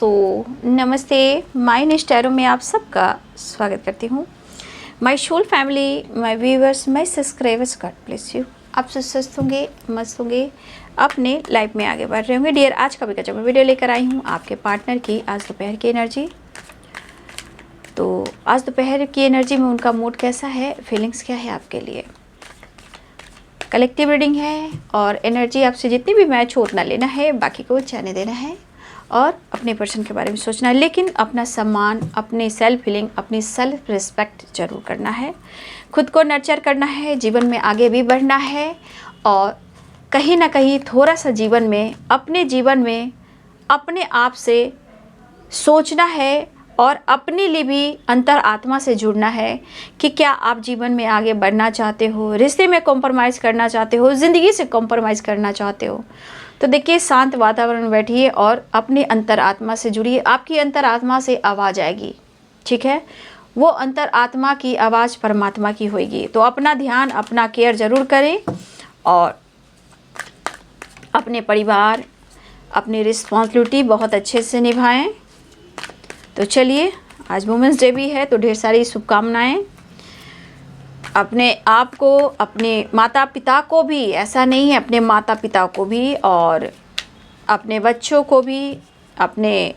दोस्तों नमस्ते, माय नेस्टैरो में आप सबका स्वागत करती हूँ। My soul family, my viewers, my subscribers, God bless you. आप सब स्वस्थ होंगे, मस्त होंगे, अपने लाइफ में आगे बढ़ रहे होंगे। डियर, आज का भी जब मैं वीडियो लेकर आई हूँ आपके पार्टनर की आज दोपहर की एनर्जी। तो आज दोपहर की एनर्जी में उनका मूड कैसा है, फीलिंग्स क्या है आपके लिए। कलेक्टिव रीडिंग है और एनर्जी आपसे जितनी भी मैच हो उतना लेना है, बाकी को जाने देना है और अपने पर्सन के बारे में सोचना है, लेकिन अपना सम्मान, अपनी सेल्फ हीलिंग, अपनी सेल्फ रिस्पेक्ट जरूर करना है। खुद को नर्चर करना है, जीवन में आगे भी बढ़ना है और कहीं ना कहीं थोड़ा सा जीवन में अपने आप से सोचना है और अपने लिए भी अंतर आत्मा से जुड़ना है कि क्या आप जीवन में आगे बढ़ना चाहते हो, रिश्ते में कॉम्प्रोमाइज़ करना चाहते हो, ज़िंदगी से कॉम्प्रोमाइज़ करना चाहते हो। तो देखिए, शांत वातावरण में बैठिए और अपनी अंतर आत्मा से जुड़िए। आपकी अंतर आत्मा से आवाज़ आएगी, ठीक है। वो अंतर आत्मा की आवाज़ परमात्मा की होगी। तो अपना ध्यान, अपना केयर ज़रूर करें और अपने परिवार, अपनी रिस्पॉन्सिबिलिटी बहुत अच्छे से निभाएं। तो चलिए, आज वुमेंस डे भी है तो ढेर सारी शुभकामनाएं। अपने आप को, अपने माता पिता को भी, ऐसा नहीं है, अपने माता पिता को भी और अपने बच्चों को भी, अपने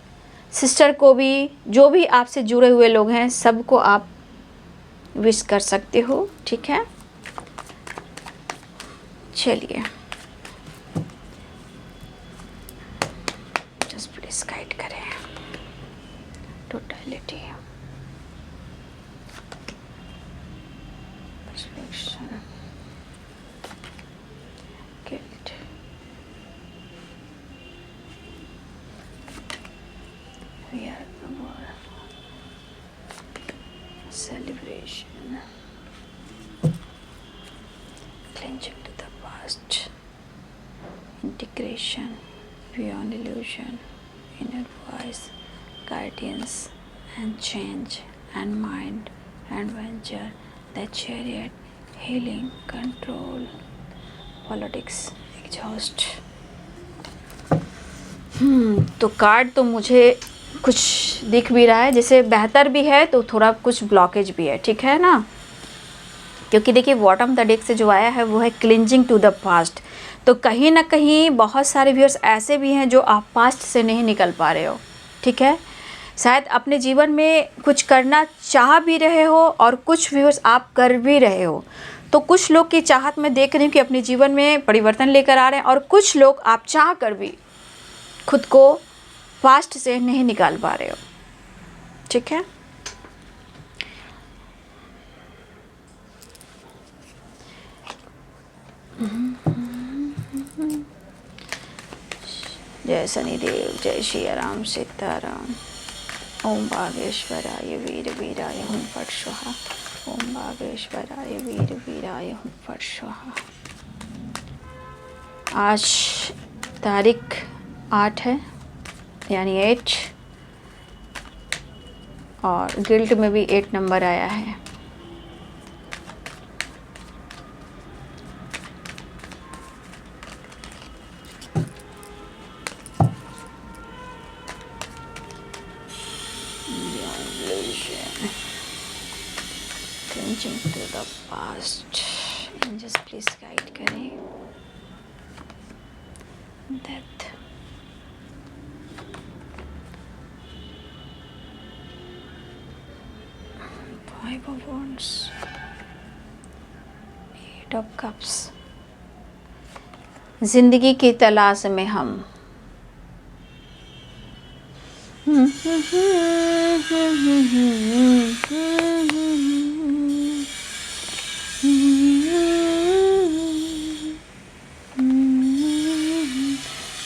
सिस्टर को भी, जो भी आपसे जुड़े हुए लोग हैं सबको आप विश कर सकते हो, ठीक है। चलिए, जस्ट प्लीज गाइड करें। Totality, perception, guilt, we are the world, celebration, clinging to the past, integration, beyond illusion, inner voice, guidance and change and mind and venture, the chariot, healing, control, politics, exhaust। तो card तो मुझे कुछ दिख भी रहा है, जैसे बेहतर भी है तो थोड़ा कुछ ब्लॉकेज भी है, ठीक है ना। क्योंकि देखिए, बॉटम द डेक से जो आया है वो है क्लिंजिंग टू द पास्ट। तो कहीं ना कहीं बहुत सारे व्यूअर्स ऐसे भी हैं जो आप पास्ट से नहीं निकल पा रहे हो, ठीक है। शायद अपने जीवन में कुछ करना चाह भी रहे हो और कुछ व्यूअर्स आप कर भी रहे हो। तो कुछ लोग की चाहत में देख रही हूँ कि अपने जीवन में परिवर्तन लेकर आ रहे हैं और कुछ लोग आप चाह कर भी खुद को पास्ट से नहीं निकाल पा रहे हो, ठीक है। जय शनिदेव, जय श्री राम, सीताराम। ओम बागेश्वराय वीर वीराय हुं फट स्वाहा। ओम बागेश्वराय वीर वीराय हुं फट स्वाहा। आज तारीख 8 है, यानी 8, और गिल्ट में भी 8 नंबर आया है। Clinging to the past, angels please guide करें। Death, Five of Wands, Eight of Cups। जिंदगी की तलाश में हम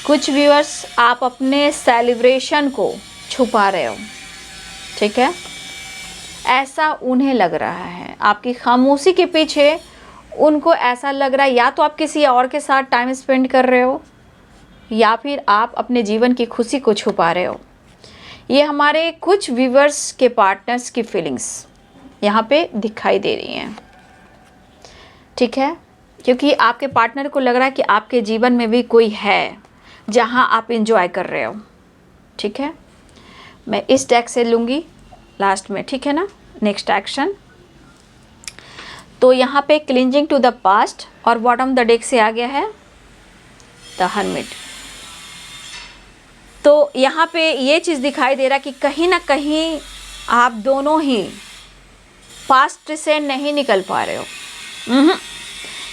कुछ व्यूअर्स आप अपने सेलिब्रेशन को छुपा रहे हो, ठीक है। ऐसा उन्हें लग रहा है, आपकी खामोशी के पीछे उनको ऐसा लग रहा है या तो आप किसी और के साथ टाइम स्पेंड कर रहे हो या फिर आप अपने जीवन की खुशी को छुपा रहे हो। ये हमारे कुछ व्यूअर्स के पार्टनर्स की फीलिंग्स यहाँ पे दिखाई दे रही हैं, ठीक है। क्योंकि आपके पार्टनर को लग रहा है कि आपके जीवन में भी कोई है जहां आप एंजॉय कर रहे हो, ठीक है। मैं इस डेक से लूँगी लास्ट में, ठीक है ना। नेक्स्ट एक्शन, तो यहाँ पे क्लिंजिंग टू द पास्ट और बॉटम द डेक से आ गया है द हर्मिट। तो यहाँ पे ये चीज़ दिखाई दे रहा कि कहीं ना कहीं आप दोनों ही पास्ट से नहीं निकल पा रहे हो।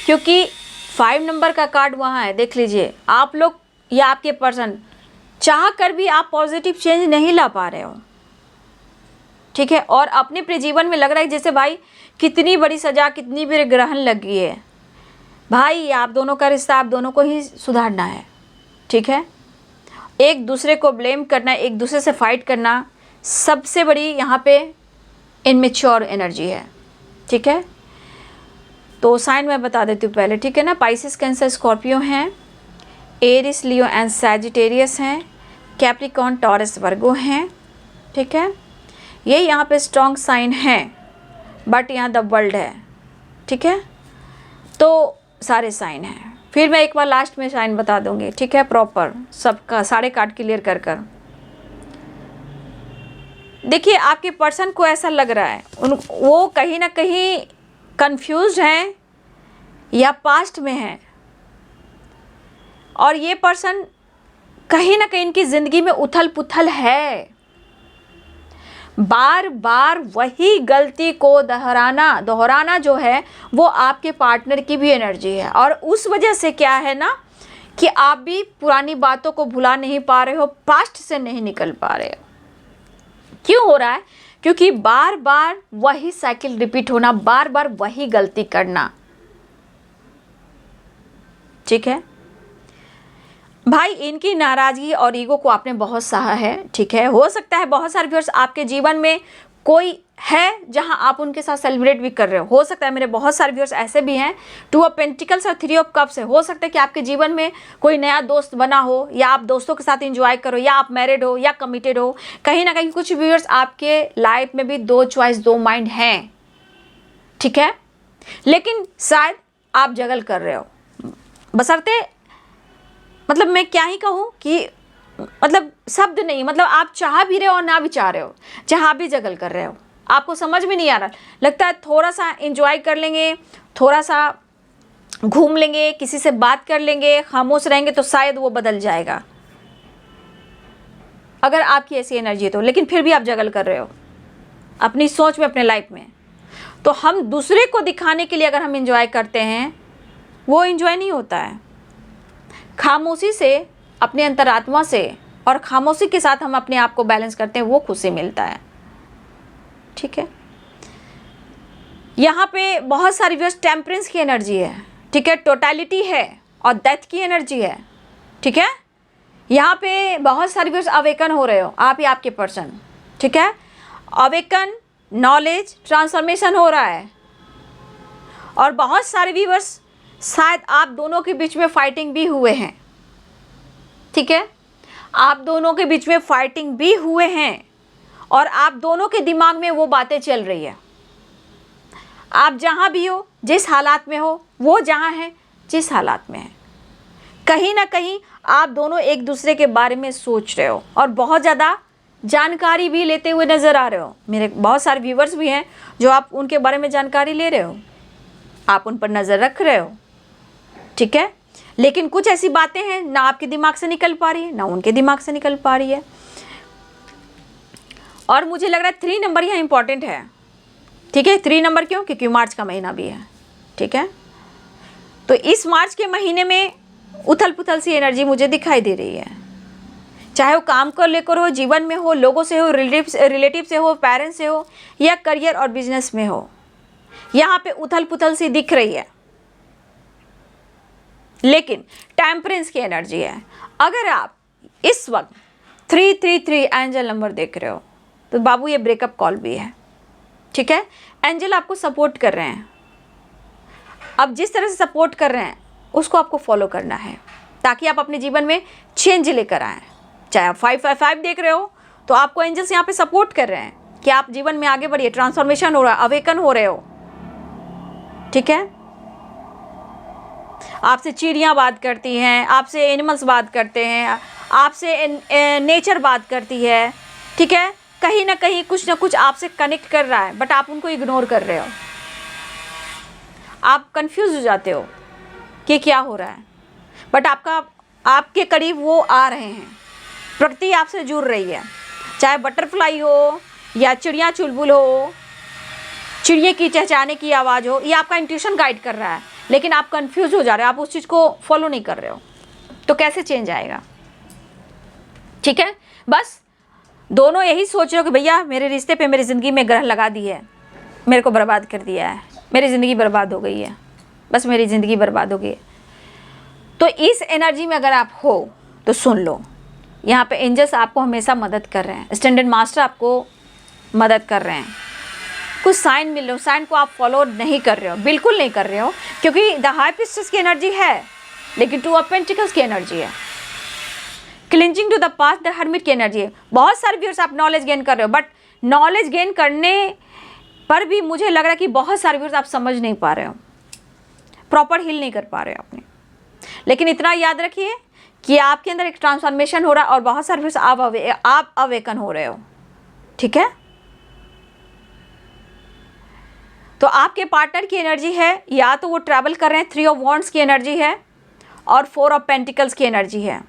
क्योंकि 5 नंबर का कार्ड वहाँ है, देख लीजिए। आप लोग या आपके पर्सन चाह कर भी आप पॉजिटिव चेंज नहीं ला पा रहे हो, ठीक है। और अपने जीवन में लग रहा है जैसे भाई कितनी बड़ी सज़ा, कितनी बड़ी ग्रहण लगी है। भाई आप दोनों का रिश्ता आप दोनों को ही सुधारना है, ठीक है। एक दूसरे को ब्लेम करना, एक दूसरे से फाइट करना सबसे बड़ी यहाँ पे इनमेच्योर एनर्जी है, ठीक है। तो साइन मैं बता देती हूँ पहले, ठीक है ना। पाइसेस, कैंसर, स्कॉर्पियो हैं, एरिस, लियो एंड सैजिटेरियस हैं, कैप्रिकॉर्न, टॉरस, वर्गो हैं, ठीक है। ये यहाँ पे स्ट्रॉन्ग साइन हैं, बट यहाँ द वर्ल्ड है, ठीक है। तो सारे साइन हैं। फिर मैं एक बार लास्ट में साइन बता दूंगी, ठीक है, प्रॉपर सबका सारे कार्ड क्लियर कर कर। देखिए आपके पर्सन को ऐसा लग रहा है वो कहीं ना कहीं कंफ्यूज्ड हैं या पास्ट में हैं, और ये पर्सन कहीं ना कहीं इनकी ज़िंदगी में उथल पुथल है। बार बार वही गलती को दोहराना जो है वो आपके पार्टनर की भी एनर्जी है, और उस वजह से क्या है ना कि आप भी पुरानी बातों को भुला नहीं पा रहे हो, पास्ट से नहीं निकल पा रहे हो। क्यों हो रहा है? क्योंकि बार बार वही साइकिल रिपीट होना, बार बार वही गलती करना, ठीक है भाई। इनकी नाराज़गी और ईगो को आपने बहुत सहा है, ठीक है। हो सकता है बहुत सारे व्यूअर्स आपके जीवन में कोई है जहां आप उनके साथ सेलिब्रेट भी कर रहे हो सकता है मेरे बहुत सारे व्यूअर्स ऐसे भी हैं। 2 ऑफ पेंटिकल्स और 3 ऑफ कप्स है। हो सकता है कि आपके जीवन में कोई नया दोस्त बना हो, या आप दोस्तों के साथ एंजॉय करो, या आप मैरिड हो या कमिटेड हो। कहीं ना कहीं कुछ व्यूअर्स आपके लाइफ में भी 2 चॉइस 2 माइंड हैं, ठीक है। लेकिन शायद आप जगल कर रहे हो, बशर्ते मतलब मैं क्या ही कहूँ कि मतलब शब्द नहीं, मतलब आप चाह भी रहे हो और ना भी चाह रहे हो, चाह भी जगल कर रहे हो। आपको समझ में नहीं आ रहा, लगता है थोड़ा सा एंजॉय कर लेंगे, थोड़ा सा घूम लेंगे, किसी से बात कर लेंगे, खामोश रहेंगे तो शायद वो बदल जाएगा, अगर आपकी ऐसी एनर्जी है तो। लेकिन फिर भी आप जगल कर रहे हो अपनी सोच में, अपने लाइफ में। तो हम दूसरे को दिखाने के लिए अगर हम एंजॉय करते हैं, वो एंजॉय नहीं होता है। खामोशी से, अपने अंतरात्मा से और खामोशी के साथ हम अपने आप को बैलेंस करते हैं, वो खुशी मिलता है, ठीक है। यहाँ पे बहुत सारी व्यूअर्स टेम्परेंस की एनर्जी है, ठीक है, टोटलिटी है और डेथ की एनर्जी है, ठीक है। यहाँ पे बहुत सारी व्यूअर्स अवेकन हो रहे हो, आप ही आपके पर्सन, ठीक है। अवेकन, नॉलेज, ट्रांसफॉर्मेशन हो रहा है। और बहुत सारे व्यूअर्स शायद आप दोनों के बीच में फाइटिंग भी हुए हैं, ठीक है। आप दोनों के बीच में फाइटिंग भी हुए हैं और आप दोनों के दिमाग में वो बातें चल रही है। आप जहाँ भी हो, जिस हालात में हो, वो जहाँ है जिस हालात में है, कहीं ना कहीं आप दोनों एक दूसरे के बारे में सोच रहे हो और बहुत ज़्यादा जानकारी भी लेते हुए नज़र आ रहे हो। मेरे बहुत सारे व्यूवर्स भी हैं जो आप उनके बारे में जानकारी ले रहे हो, आप उन पर नज़र रख रहे हो, ठीक है। लेकिन कुछ ऐसी बातें हैं ना आपके दिमाग से निकल पा रही है, ना उनके दिमाग से निकल पा रही है। और मुझे लग रहा है 3 नंबर यहाँ इंपॉर्टेंट है, ठीक है। 3 नंबर क्यों? क्योंकि मार्च का महीना भी है, ठीक है। तो इस मार्च के महीने में उथल पुथल सी एनर्जी मुझे दिखाई दे रही है, चाहे वो काम को लेकर हो, जीवन में हो, लोगों से हो, रिलेटिव से हो, पेरेंट्स से हो, या करियर और बिजनेस में हो। यहाँ पे उथल पुथल सी दिख रही है, लेकिन टेम्परेंस की एनर्जी है। अगर आप इस वक्त 333 एंजल नंबर देख रहे हो तो बाबू ये ब्रेकअप कॉल भी है, ठीक है। एंजल आपको सपोर्ट कर रहे हैं। अब जिस तरह से सपोर्ट कर रहे हैं उसको आपको फॉलो करना है, ताकि आप अपने जीवन में चेंज लेकर आएँ। चाहे आप 555 देख रहे हो तो आपको एंजल्स यहाँ पे सपोर्ट कर रहे हैं कि आप जीवन में आगे बढ़िए, ट्रांसफॉर्मेशन हो रहा है, अवेकन हो रहे हो, ठीक है। आपसे चिड़ियाँ बात करती हैं, आपसे एनिमल्स बात करते हैं, आपसे नेचर बात करती है, ठीक है, कहीं ना कुछ आपसे कनेक्ट कर रहा है, बट आप उनको इग्नोर कर रहे हो। आप कंफ्यूज हो जाते हो कि क्या हो रहा है, बट आपके करीब वो आ रहे हैं, प्रकृति आपसे जुड़ रही है, चाहे बटरफ्लाई हो या चिड़िया चुलबुल हो, चिड़िया की चहचहाने की आवाज़ हो, ये आपका इंट्यूशन गाइड कर रहा है, लेकिन आप कंफ्यूज हो जा रहे हो, आप उस चीज़ को फॉलो नहीं कर रहे हो, तो कैसे चेंज आएगा? ठीक है, बस दोनों यही सोच रहे हो कि भैया मेरे रिश्ते पे मेरी ज़िंदगी में ग्रहण लगा दी है, मेरे को बर्बाद कर दिया है, मेरी ज़िंदगी बर्बाद हो गई है, बस मेरी ज़िंदगी बर्बाद हो गई है। तो इस एनर्जी में अगर आप हो तो सुन लो, यहाँ पे एंजल्स आपको हमेशा मदद कर रहे हैं, स्टैंडर्ड मास्टर आपको मदद कर रहे हैं, कुछ साइन मिल रहे हो, साइन को आप फॉलो नहीं कर रहे हो, बिल्कुल नहीं कर रहे हो, क्योंकि द हाई प्रीस्टेस की एनर्जी है, लेकिन टू ऑफ पेंटिकल्स की एनर्जी है, cleansing to the past the hermit की एनर्जी है। बहुत सारे व्यूअर्स आप नॉलेज गेन कर रहे हो, बट नॉलेज गेन करने पर भी मुझे लग रहा है कि बहुत सारे व्यूअर्स आप समझ नहीं पा रहे हो, प्रॉपर हील नहीं कर पा रहे हो अपने। लेकिन इतना याद रखिए कि आपके अंदर एक ट्रांसफॉर्मेशन हो रहा है और बहुत सारे व्यूअर्स आप अवेकन हो रहे हो। ठीक है, तो आपके पार्टनर की एनर्जी है, या तो वो ट्रैवल कर रहे हैं, 3 ऑफ वॉन्ड्स की एनर्जी है और 4 ऑफ पेंटिकल्स की एनर्जी है।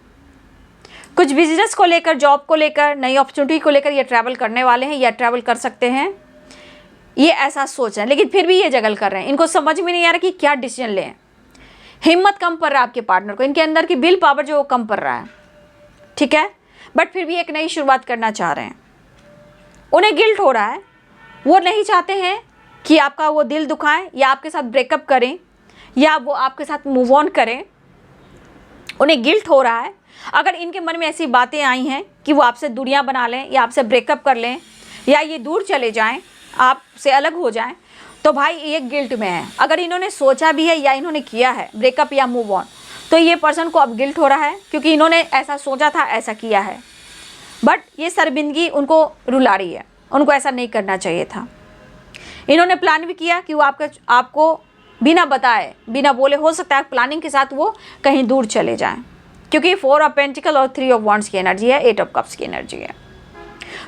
कुछ बिजनेस को लेकर, जॉब को लेकर, नई अपॉर्चुनिटी को लेकर ये ट्रैवल करने वाले हैं या ट्रैवल कर सकते हैं, ये ऐसा सोच रहे हैं, लेकिन फिर भी ये जगल कर रहे हैं, इनको समझ में नहीं आ रहा कि क्या डिसीजन लें। हिम्मत कम पड़ रहा है आपके पार्टनर को, इनके अंदर की विल पावर जो वो कम पड़ रहा है। ठीक है, बट फिर भी एक नई शुरुआत करना चाह रहे हैं, उन्हें गिल्ट हो रहा है, वो नहीं चाहते हैं कि आपका वो दिल दुखाएं या आपके साथ ब्रेकअप करें या वो आपके साथ मूव ऑन करें, उन्हें गिल्ट हो रहा है। अगर इनके मन में ऐसी बातें आई हैं कि वो आपसे दूरियां बना लें या आपसे ब्रेकअप कर लें या ये दूर चले जाएं, आपसे अलग हो जाएं, तो भाई ये गिल्ट में है। अगर इन्होंने सोचा भी है या इन्होंने किया है ब्रेकअप या मूव ऑन, तो ये पर्सन को अब गिल्ट हो रहा है, क्योंकि इन्होंने ऐसा सोचा था, ऐसा किया है, बट ये शर्मिंदगी उनको रुला रही है, उनको ऐसा नहीं करना चाहिए था। इन्होंने प्लान भी किया कि वो आपको बिना बताए, बिना बोले, हो सकता है प्लानिंग के साथ वो कहीं दूर चले जाएं, क्योंकि 4 ऑफ पेंटिकल और 3 ऑफ वॉन्ड्स की एनर्जी है, 8 ऑफ कप्स की एनर्जी है।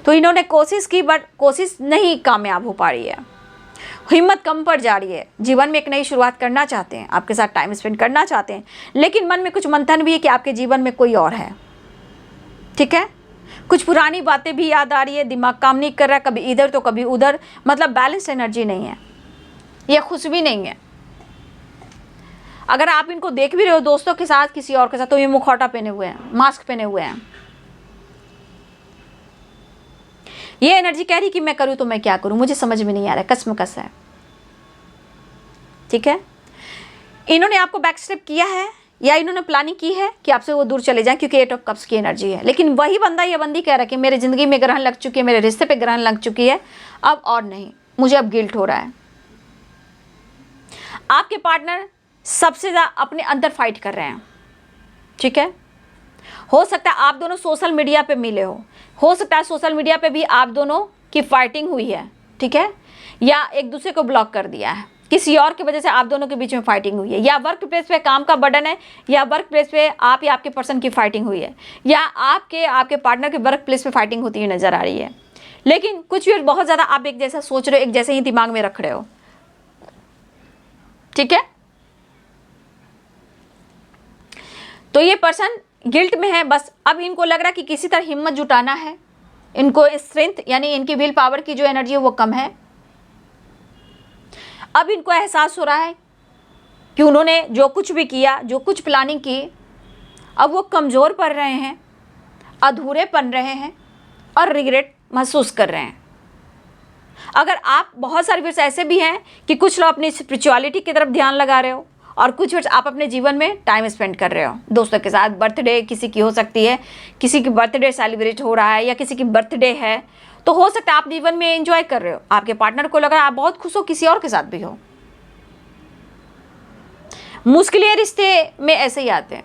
तो इन्होंने कोशिश की, बट कोशिश नहीं कामयाब हो पा रही है, हिम्मत कम पड़ जा रही है, जीवन में एक नई शुरुआत करना चाहते हैं, आपके साथ टाइम स्पेंड करना चाहते हैं, लेकिन मन में कुछ मंथन भी है कि आपके जीवन में कोई और है। ठीक है, कुछ पुरानी बातें भी याद आ रही है, दिमाग काम नहीं कर रहा है, कभी इधर तो कभी उधर, मतलब बैलेंस एनर्जी नहीं है, यह खुश भी नहीं है। अगर आप इनको देख भी रहे हो दोस्तों के साथ, किसी और के साथ, तो ये मुखौटा पहने हुए हैं, मास्क पहने हुए हैं। ये एनर्जी कह रही कि मैं करूं तो मैं क्या करूं, मुझे समझ में नहीं आ रहा है, कसमकस है। ठीक है, इन्होंने आपको बैक स्टेप किया है या इन्होंने प्लानिंग की है कि आपसे वो दूर चले जाएं, क्योंकि 8 ऑफ कप्स की एनर्जी है। लेकिन वही बंदा या बंदी कह रहा है कि मेरे ज़िंदगी में ग्रहण लग चुकी है, मेरे रिश्ते पे ग्रहण लग चुकी है, अब और नहीं, मुझे अब गिल्ट हो रहा है। आपके पार्टनर सबसे ज़्यादा अपने अंदर फाइट कर रहे हैं। ठीक है, हो सकता है आप दोनों सोशल मीडिया पे मिले हो सकता है सोशल मीडिया पे भी आप दोनों की फाइटिंग हुई है। ठीक है, या एक दूसरे को ब्लॉक कर दिया है, किसी और की वजह से आप दोनों के बीच में फाइटिंग हुई है, या वर्क प्लेस पे काम का बर्डन है, या वर्क प्लेस पे आप या आपके पर्सन की फाइटिंग हुई है, या आपके पार्टनर के वर्क प्लेस पे फाइटिंग होती हुई नजर आ रही है। लेकिन कुछ भी बहुत ज़्यादा आप एक जैसा सोच रहे हो, एक जैसे ही दिमाग में रख रहे हो। ठीक है, तो ये पर्सन गिल्ट में है, बस अब इनको लग रहा है कि किसी तरह हिम्मत जुटाना है, इनको स्ट्रेंथ यानी इनकी विल पावर की जो एनर्जी है वो कम है। अब इनको एहसास हो रहा है कि उन्होंने जो कुछ भी किया, जो कुछ प्लानिंग की, अब वो कमज़ोर पड़ रहे हैं, अधूरे बन रहे हैं और रिग्रेट महसूस कर रहे हैं। अगर आप, बहुत सारे वर्ष ऐसे भी हैं कि कुछ लोग अपनी स्पिरिचुअलिटी की तरफ ध्यान लगा रहे हो और कुछ वर्ष आप अपने जीवन में टाइम स्पेंड कर रहे हो दोस्तों के साथ। बर्थडे किसी की हो सकती है, किसी की बर्थडे सेलिब्रेट हो रहा है या किसी की बर्थडे है, तो हो सकता है आप जीवन में एंजॉय कर रहे हो, आपके पार्टनर को लग रहा है आप बहुत खुश हो, किसी और के साथ भी हो। मुश्किलें रिश्ते में ऐसे ही आते हैं।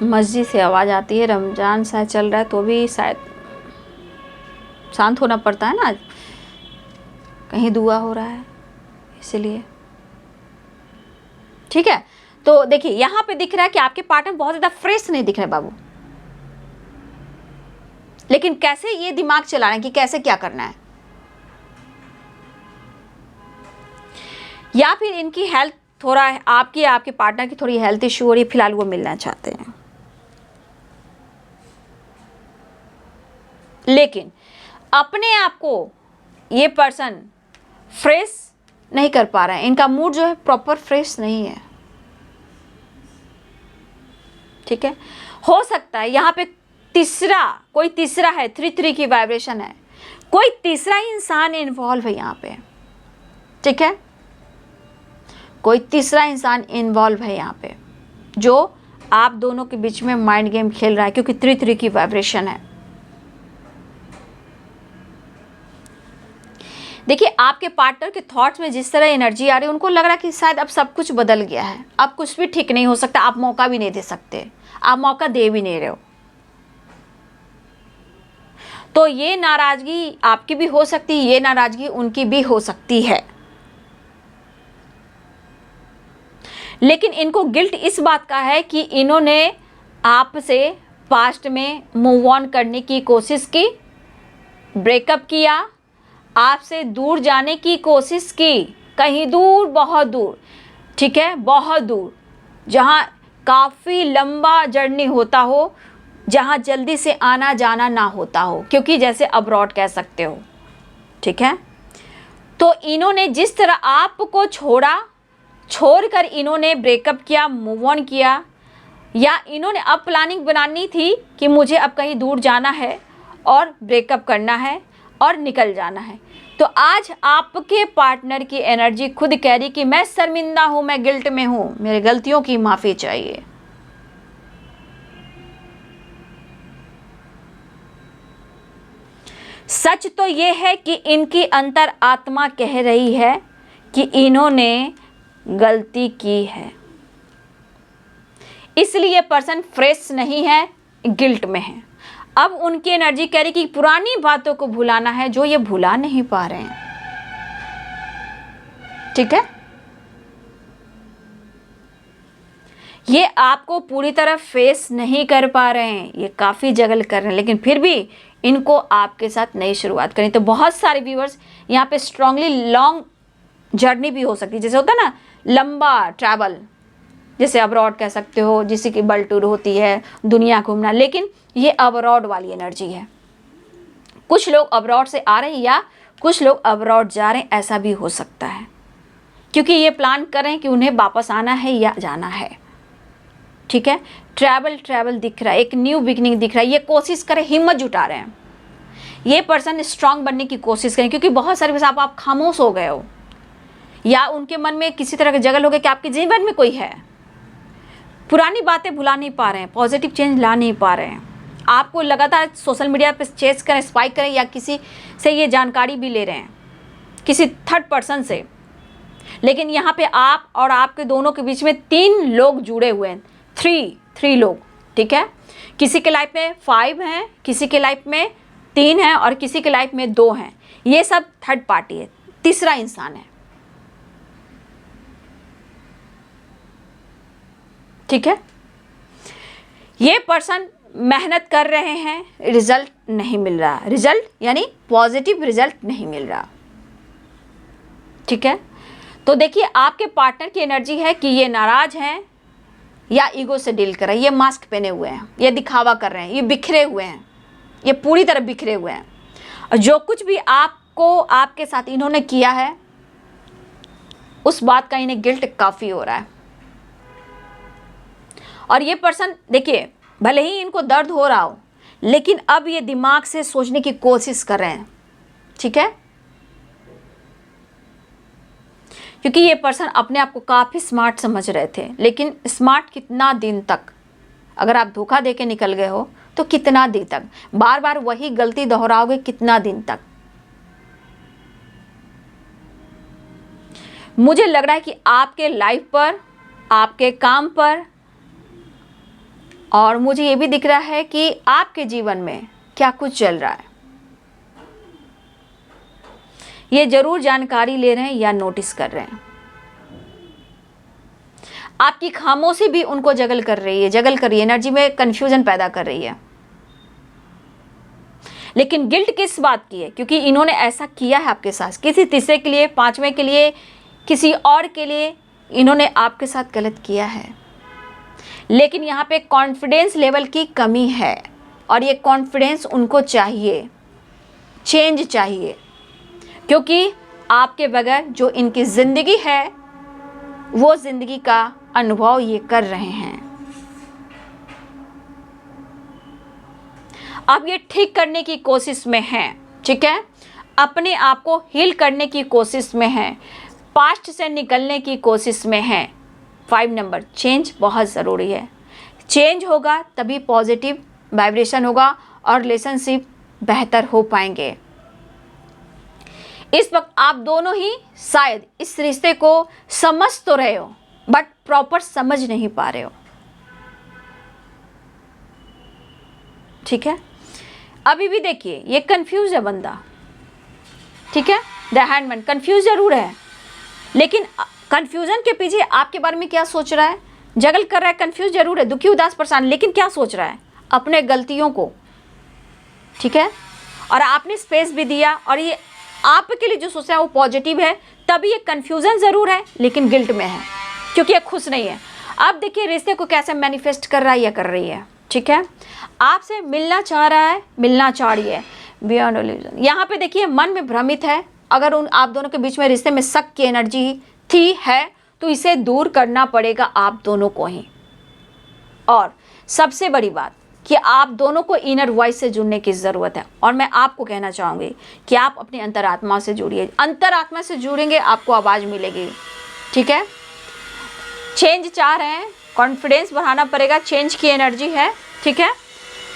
मस्जिद से आवाज़ आती है, रमज़ान शायद चल रहा है तो भी शायद शांत होना पड़ता है ना, आज कहीं दुआ हो रहा है इसलिए। ठीक है, तो देखिए यहाँ पे दिख रहा है कि आपके पार्टनर बहुत ज़्यादा फ्रेश नहीं दिख रहे बाबू, लेकिन कैसे ये दिमाग चला रहे हैं कि कैसे क्या करना है, या फिर इनकी हेल्थ थोड़ा, आपके पार्टनर की थोड़ी हेल्थ इशू हो रही है, फिलहाल वो मिलना चाहते हैं। लेकिन अपने आप को ये पर्सन फ्रेश नहीं कर पा रहे हैं, इनका मूड जो है प्रॉपर फ्रेश नहीं है। ठीक है, हो सकता है यहाँ पे कोई तीसरा है, 3-3 की वाइब्रेशन है, कोई तीसरा इंसान इन्वॉल्व है यहाँ पे। ठीक है, कोई तीसरा इंसान इन्वॉल्व है यहाँ पे जो आप दोनों के बीच में माइंड गेम खेल रहा है, क्योंकि 3-3 की वाइब्रेशन है। देखिए आपके पार्टनर के थॉट्स में जिस तरह एनर्जी आ रही है, उनको लग रहा है कि शायद अब सब कुछ बदल गया है, अब कुछ भी ठीक नहीं हो सकता, आप मौका भी नहीं दे सकते, आप मौका दे भी नहीं रहे हो। तो ये नाराजगी आपकी भी हो सकती है, ये नाराजगी उनकी भी हो सकती है। लेकिन इनको गिल्ट इस बात का है कि इन्होंने आपसे पास्ट में मूव ऑन करने की कोशिश की, ब्रेकअप किया, आपसे दूर जाने की कोशिश की, कहीं दूर, बहुत दूर। ठीक है, बहुत दूर, जहाँ काफ़ी लंबा जर्नी होता हो, जहाँ जल्दी से आना जाना ना होता हो, क्योंकि जैसे अब्रॉड कह सकते हो। ठीक है, तो इन्होंने जिस तरह आपको छोड़कर इन्होंने ब्रेकअप किया, मूव ऑन किया, या इन्होंने अब प्लानिंग बनानी थी कि मुझे अब कहीं दूर जाना है और ब्रेकअप करना है और निकल जाना है। तो आज आपके पार्टनर की एनर्जी खुद कह रही कि मैं शर्मिंदा हूँ, मैं गिल्ट में हूँ, मेरे गलतियों की माफ़ी चाहिए। सच तो ये है कि इनकी अंतर आत्मा कह रही है कि इन्होंने गलती की है, इसलिए पर्सन फ्रेश नहीं है, गिल्ट में है। अब उनकी एनर्जी कह रही कि पुरानी बातों को भुलाना है जो ये भुला नहीं पा रहे हैं। ठीक है, ये आपको पूरी तरह फेस नहीं कर पा रहे हैं, ये काफ़ी जगल कर रहे हैं, लेकिन फिर भी इनको आपके साथ नई शुरुआत करनी। तो बहुत सारे व्यूअर्स यहाँ पे स्ट्रांगली लॉन्ग जर्नी भी हो सकती है, जैसे होता है ना लंबा ट्रैवल, जैसे अब्रॉड कह सकते हो, जिसकी की वर्ल्ड टूर होती है, दुनिया घूमना, लेकिन ये अब्रॉड वाली एनर्जी है। कुछ लोग अब्रॉड से आ रहे हैं या कुछ लोग अब्रॉड जा रहे हैं, ऐसा भी हो सकता है, क्योंकि ये प्लान कर रहे हैं कि उन्हें वापस आना है या जाना है। ठीक है, ट्रैवल दिख रहा है, एक न्यू बिगिनिंग दिख रहा है, ये कोशिश करें, हिम्मत जुटा रहे हैं, ये पर्सन स्ट्रांग बनने की कोशिश करें, क्योंकि बहुत सारे बस आप खामोश हो गए हो, या उनके मन में किसी तरह का जगल हो गया कि आपके जीवन में कोई है, पुरानी बातें भुला नहीं पा रहे हैं, पॉजिटिव चेंज ला नहीं पा रहे हैं। आपको लगातार सोशल मीडिया पे चेस करें, स्पाइक करें, या किसी से ये जानकारी भी ले रहे हैं, किसी थर्ड पर्सन से, लेकिन यहाँ पे आप और आपके दोनों के बीच में 3 लोग जुड़े हुए हैं, थ्री लोग। ठीक है, किसी के लाइफ में 5 हैं, किसी के लाइफ में 3 हैं, और किसी के लाइफ में 2 हैं। ये सब थर्ड पार्टी है, तीसरा इंसान है। ठीक है, ये पर्सन मेहनत कर रहे हैं, रिजल्ट नहीं मिल रहा, रिजल्ट यानी पॉजिटिव रिजल्ट नहीं मिल रहा। ठीक है, तो देखिए आपके पार्टनर की एनर्जी है कि ये नाराज हैं या ईगो से डील कर रहे हैं, ये मास्क पहने हुए हैं, ये दिखावा कर रहे हैं, ये बिखरे हुए हैं, ये पूरी तरह बिखरे हुए हैं, और जो कुछ भी आपको आपके साथ इन्होंने किया है उस बात का इन्हें गिल्ट काफ़ी हो रहा है। और ये पर्सन देखिए, भले ही इनको दर्द हो रहा हो, लेकिन अब ये दिमाग से सोचने की कोशिश कर रहे हैं। ठीक है, क्योंकि ये पर्सन अपने आप को काफ़ी स्मार्ट समझ रहे थे, लेकिन स्मार्ट कितना दिन तक, अगर आप धोखा दे के निकल गए हो तो कितना दिन तक, बार बार वही गलती दोहराओगे कितना दिन तक। मुझे लग रहा है कि आपके लाइफ पर आपके काम पर, और मुझे ये भी दिख रहा है कि आपके जीवन में क्या कुछ चल रहा है, ये जरूर जानकारी ले रहे हैं या नोटिस कर रहे हैं। आपकी खामोशी भी उनको जगल कर रही है, एनर्जी में कंफ्यूजन पैदा कर रही है। लेकिन गिल्ट किस बात की है? क्योंकि इन्होंने ऐसा किया है आपके साथ, किसी तीसरे के लिए, पांचवें के लिए, किसी और के लिए इन्होंने आपके साथ गलत किया है। लेकिन यहाँ पे कॉन्फिडेंस लेवल की कमी है, और ये कॉन्फिडेंस उनको चाहिए, चेंज चाहिए, क्योंकि आपके बगैर जो इनकी ज़िंदगी है वो ज़िंदगी का अनुभव ये कर रहे हैं। अब ये ठीक करने की कोशिश में हैं, ठीक है, अपने आप को हील करने की कोशिश में हैं, पास्ट से निकलने की कोशिश में हैं। 5 नंबर, चेंज बहुत ज़रूरी है। चेंज होगा तभी पॉजिटिव वाइब्रेशन होगा और रिलेशनशिप बेहतर हो पाएंगे। इस वक्त आप दोनों ही शायद इस रिश्ते को समझ तो रहे हो, बट प्रॉपर समझ नहीं पा रहे हो, ठीक है। अभी भी देखिए ये कंफ्यूज है बंदा, ठीक है, द हैंडमैन कंफ्यूज जरूर है, लेकिन कंफ्यूजन के पीछे आपके बारे में क्या सोच रहा है, जगल कर रहा है, कंफ्यूज जरूर है, दुखी, उदास, परेशान, लेकिन क्या सोच रहा है? अपने गलतियों को, ठीक है, और आपने स्पेस भी दिया, और ये आपके लिए जो सोच रहा है वो पॉजिटिव है, तभी ये कंफ्यूजन ज़रूर है लेकिन गिल्ट में है, क्योंकि ये खुश नहीं है। अब देखिए रिश्ते को कैसे मैनिफेस्ट कर रहा है या कर रही है, ठीक है, आपसे मिलना चाह रहा है, मिलना चाह रही है, बियॉन्ड इल्यूजन। यहाँ पे देखिए मन में भ्रमित है। अगर उन आप दोनों के बीच में रिश्ते में शक की एनर्जी थी है तो इसे दूर करना पड़ेगा आप दोनों को ही। और सबसे बड़ी बात कि आप दोनों को इनर वॉइस से जुड़ने की ज़रूरत है, और मैं आपको कहना चाहूँगी कि आप अपनी अंतरात्मा से जुड़िए। अंतरात्मा से जुड़ेंगे आपको आवाज़ मिलेगी, ठीक है। चेंज चाह रहे हैं, कॉन्फिडेंस बढ़ाना पड़ेगा, चेंज की एनर्जी है, ठीक है।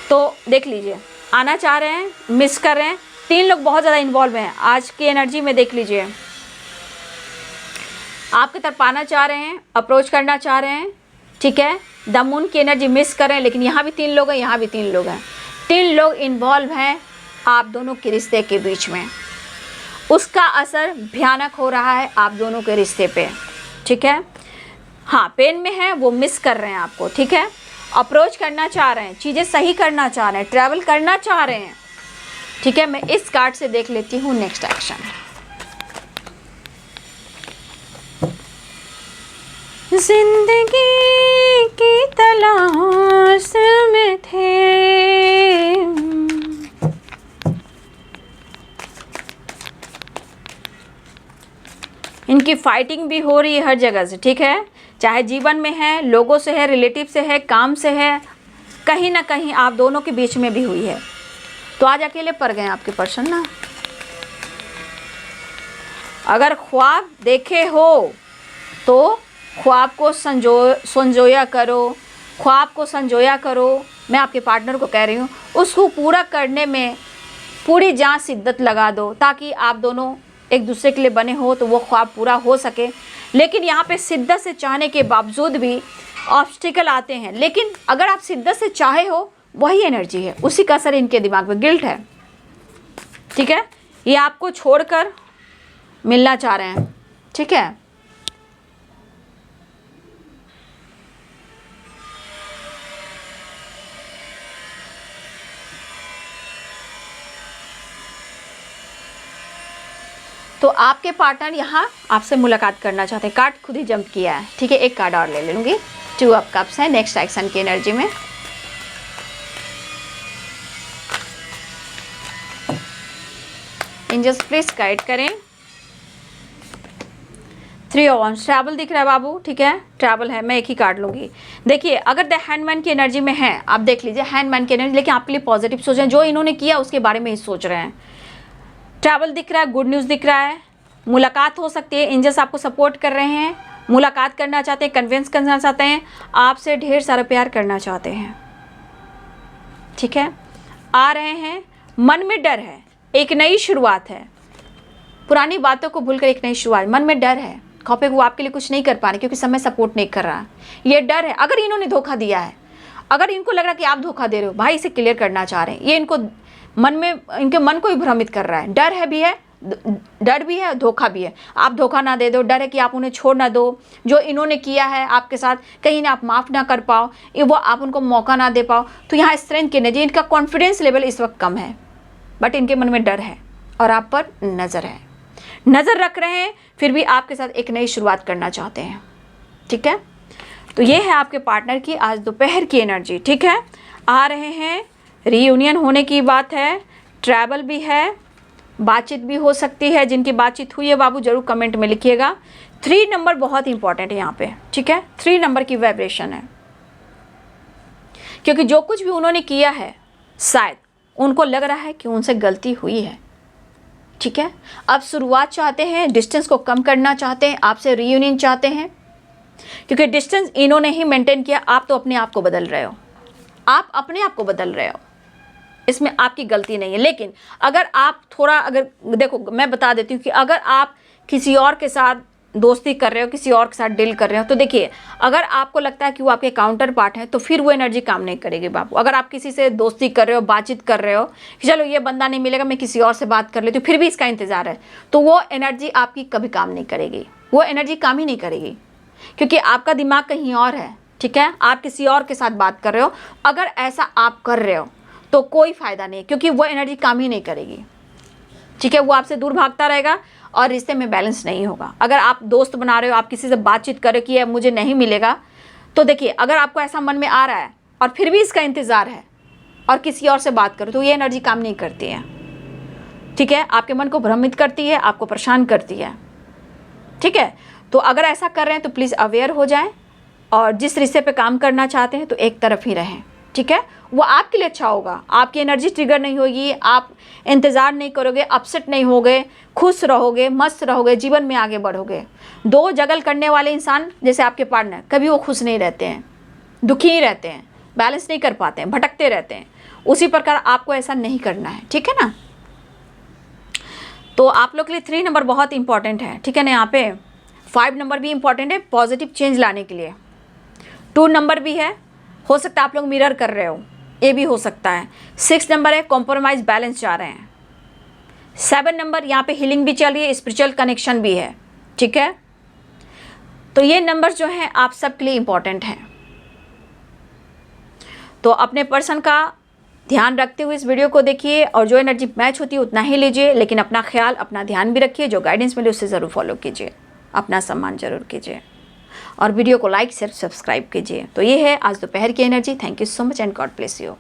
तो देख लीजिए, आना चाह रहे हैं, मिस कर रहे हैं। 3 लोग बहुत ज़्यादा इन्वॉल्व हैं आज की एनर्जी में, देख लीजिए। आपकी तरफ आना चाह रहे हैं, अप्रोच करना चाह रहे हैं, ठीक है। द मून की एनर्जी मिस कर रहे हैं, लेकिन यहाँ भी 3 लोग हैं, यहाँ भी 3 लोग हैं। 3 लोग इन्वॉल्व हैं आप दोनों के रिश्ते के बीच में। उसका असर भयानक हो रहा है आप दोनों के रिश्ते पे, ठीक है। हाँ, पेन में है, वो मिस कर रहे हैं आपको, ठीक है। अप्रोच करना चाह रहे हैं, चीज़ें सही करना चाह रहे हैं, ट्रैवल करना चाह रहे हैं, ठीक है। मैं इस कार्ड से देख लेती हूँ नेक्स्ट एक्शन। जिंदगी की तलाश में थे, इनकी फाइटिंग भी हो रही है हर जगह से, ठीक है, चाहे जीवन में है, लोगों से है, रिलेटिव से है, काम से है, कहीं ना कहीं आप दोनों के बीच में भी हुई है। तो आज अकेले पड़ गए आपके पर्सन ना। अगर ख्वाब देखे हो तो ख्वाब को संजोया करो, ख्वाब को संजोया करो। मैं आपके पार्टनर को कह रही हूँ, उसको पूरा करने में पूरी जान शिद्दत लगा दो, ताकि आप दोनों एक दूसरे के लिए बने हो तो वो ख्वाब पूरा हो सके। लेकिन यहाँ पे शिद्दत से चाहने के बावजूद भी ऑब्स्टिकल आते हैं, लेकिन अगर आप शिद्दत से चाहे हो, वही एनर्जी है, उसी का असर इनके दिमाग में गिल्ट है, ठीक है। ये आपको छोड़कर मिलना चाह रहे हैं, ठीक है। तो आपके पार्टनर यहाँ आपसे मुलाकात करना चाहते हैं। कार्ड खुद ही जंप किया है, ठीक है। एक कार्ड और ले लूँगी। 2 ऑफ कप्स है नेक्स्ट एक्शन की एनर्जी में। एंजल्स प्लीज गाइड करें। 3 ऑफ वांड्स, ट्रैवल दिख रहा है बाबू, ठीक है, ट्रैवल है। मैं एक ही कार्ड लूँगी। देखिए अगर द हैंडमैन की एनर्जी में है, आप देख लीजिए हैंडमैन की एनर्जी, लेकिन आपके लिए पॉजिटिव सोच रहे हैं, जो इन्होंने किया उसके बारे में ही सोच रहे हैं। ट्रैवल दिख रहा है, गुड न्यूज़ दिख रहा है, मुलाकात हो सकती है। एंजल्स आपको सपोर्ट कर रहे हैं, मुलाकात करना चाहते हैं, कन्विंस करना चाहते हैं, आपसे ढेर सारा प्यार करना चाहते हैं, ठीक है। आ रहे हैं, मन में डर है, एक नई शुरुआत है, पुरानी बातों को भूलकर एक नई शुरुआत, मन में डर है, खो पे वो आपके लिए कुछ नहीं कर पा रहे क्योंकि समय सपोर्ट नहीं कर रहा है। ये डर है, अगर इन्होंने धोखा दिया है, अगर इनको लग रहा है कि आप धोखा दे रहे हो, भाई इसे क्लियर करना चाह रहे हैं। ये इनको मन में, इनके मन को ही भ्रमित कर रहा है। डर भी है, धोखा भी है। आप धोखा ना दे दो, डर है कि आप उन्हें छोड़ ना दो, जो इन्होंने किया है आपके साथ कहीं ना आप माफ़ ना कर पाओ, वो आप उनको मौका ना दे पाओ। तो यहाँ स्ट्रेंथ की एनर्जी, इनका कॉन्फिडेंस लेवल इस वक्त कम है, बट इनके मन में डर है और आप पर नज़र रख रहे हैं, फिर भी आपके साथ एक नई शुरुआत करना चाहते हैं। ठीक है, तो ये है आपके पार्टनर की आज दोपहर की एनर्जी। ठीक है, आ रहे हैं, रीयूनियन होने की बात है, ट्रैवल भी है, बातचीत भी हो सकती है। जिनकी बातचीत हुई है बाबू ज़रूर कमेंट में लिखिएगा। 3 नंबर बहुत इंपॉर्टेंट है यहाँ पे। ठीक है, 3 नंबर की वाइब्रेशन है, क्योंकि जो कुछ भी उन्होंने किया है शायद उनको लग रहा है कि उनसे गलती हुई है। ठीक है, अब शुरुआत चाहते हैं, डिस्टेंस को कम करना चाहते हैं, आपसे रीयूनियन चाहते हैं, क्योंकि डिस्टेंस इन्होंने ही मेंटेन किया। आप तो अपने आप को बदल रहे हो, आप अपने आप को बदल रहे हो, इसमें आपकी गलती नहीं है। लेकिन अगर आप थोड़ा, अगर देखो मैं बता देती हूँ कि अगर आप किसी और के साथ दोस्ती कर रहे हो, किसी और के साथ डील कर रहे हो, तो देखिए अगर आपको लगता है कि वो आपके काउंटर पार्ट है तो फिर वो एनर्जी काम नहीं करेगी बाबू। अगर आप किसी से दोस्ती कर रहे हो, बातचीत कर रहे हो कि चलो ये बंदा नहीं मिलेगा, मैं किसी और से बात कर लेती हूँ, फिर भी इसका इंतजार है, तो वो एनर्जी आपकी कभी काम नहीं करेगी, वो एनर्जी काम ही नहीं करेगी, क्योंकि आपका दिमाग कहीं और है। ठीक है, आप किसी और के साथ बात कर रहे हो, अगर ऐसा आप कर रहे हो तो कोई फ़ायदा नहीं, क्योंकि वो एनर्जी काम ही नहीं करेगी। ठीक है, वो आपसे दूर भागता रहेगा और रिश्ते में बैलेंस नहीं होगा। अगर आप दोस्त बना रहे हो, आप किसी से बातचीत कर रहे हो कि ये मुझे नहीं मिलेगा, तो देखिए अगर आपको ऐसा मन में आ रहा है और फिर भी इसका इंतज़ार है और किसी और से बात करो, तो ये एनर्जी काम नहीं करती है। ठीक है, आपके मन को भ्रमित करती है, आपको परेशान करती है। ठीक है, तो अगर ऐसा कर रहे हैं तो प्लीज़ अवेयर हो जाएं और जिस रिश्ते पे काम करना चाहते हैं तो एक तरफ ही रहें। ठीक है, वो आपके लिए अच्छा होगा, आपकी एनर्जी ट्रिगर नहीं होगी, आप इंतज़ार नहीं करोगे, अपसेट नहीं होगे, खुश रहोगे, मस्त रहोगे, जीवन में आगे बढ़ोगे। 2 जगल करने वाले इंसान जैसे आपके पार्टनर, कभी वो खुश नहीं रहते हैं, दुखी ही रहते हैं, बैलेंस नहीं कर पाते हैं, भटकते रहते हैं। उसी प्रकार आपको ऐसा नहीं करना है। ठीक है ना, तो आप लोग के लिए 3 नंबर बहुत इंपॉर्टेंट है। ठीक है ना, यहाँ पे 5 नंबर भी इंपॉर्टेंट है पॉजिटिव चेंज लाने के लिए। 2 नंबर भी है, हो सकता है आप लोग मिरर कर रहे हो, ये भी हो सकता है। 6 नंबर है, कॉम्प्रोमाइज़ बैलेंस चाह रहे हैं। 7 नंबर यहाँ पे हीलिंग भी चल रही है, स्पिरिचुअल कनेक्शन भी है। ठीक है, तो ये नंबर जो है आप सबके लिए इंपॉर्टेंट हैं। तो अपने पर्सन का ध्यान रखते हुए इस वीडियो को देखिए और जो एनर्जी मैच होती है उतना ही लीजिए, लेकिन अपना ख्याल, अपना ध्यान भी रखिए। जो गाइडेंस मिले उससे ज़रूर फॉलो कीजिए, अपना सम्मान जरूर कीजिए और वीडियो को लाइक शेयर सब्सक्राइब कीजिए। तो ये है आज दोपहर की energy. Thank you so much and God bless you.